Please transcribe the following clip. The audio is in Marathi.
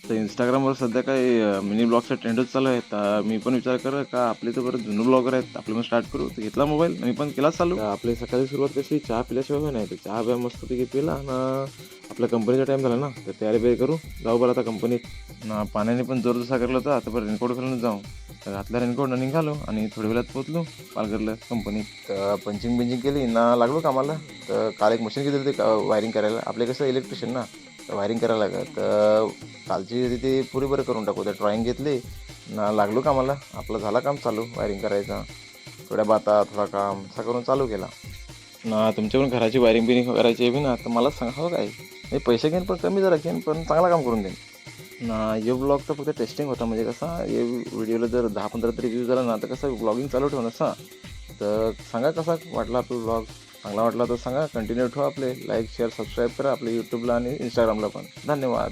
तर इंस्टाग्रामवर सध्या काही मिनी ब्लॉगचा ट्रेंडच चालू आहे. तर मी पण विचार कर का आपले तर बरं जुनं ब्लॉगर आहेत, आपले पण स्टार्ट करू. तर घेतला मोबाईल मी पण केला चालू. तर आपली सकाळी सुरुवात कशी चहा पिल्याशिवाय नाही. तर चहा प्या मस्तपैकी पिला ना, आपल्या कंपनीचा टाईम झाला ना, तर तयारी बियारी करू जाऊ बरं आता कंपनीत. ना पाण्याने पण जोर जसा करला होता, आता बरं रेनकोट घालून जाऊ. तर घातला रेनकोट निघालो आणि थोड्या वेळात पोहोचलो पालघरला कंपनीत. तर पंचिंग केली ना, लागलो कामाला. तर काल एक मशीन घेतली होती वायरिंग करायला. आपले कसं इलेक्ट्रिशियन ना, तर वायरिंग करायला लागत. तर कालची होती ती पुरी बरं करून टाकू. तर ड्रॉईंग घेतली ना, लागलो कामाला. आपलं झाला काम चालू वायरिंग करायचा. थोड्या बाता थोडा काम असा करून चालू केला ना. तुमच्या पण घराची वायरिंग बिरिंग करायची आहे बी ना, तर मला सांगा हो काय. मी पैसे घेईन पण कमी जरा घेईन, पण चांगला काम करून देईन ना. हे ब्लॉग तर फक्त टेस्टिंग होता. म्हणजे कसा हे व्हिडिओला जर 10-15 तरी व्ह्यूज झाला ना, तर कसं ब्लॉगिंग चालू ठेवून असा. तर सांगा कसा वाटला आपला ब्लॉग. चांगला वाटला तर सांगा, कंटिन्यू ठेवा. आपले लाईक शेअर सबस्क्राईब करा आपल्या यूट्यूबला आणि इंस्टाग्रामला पण. धन्यवाद.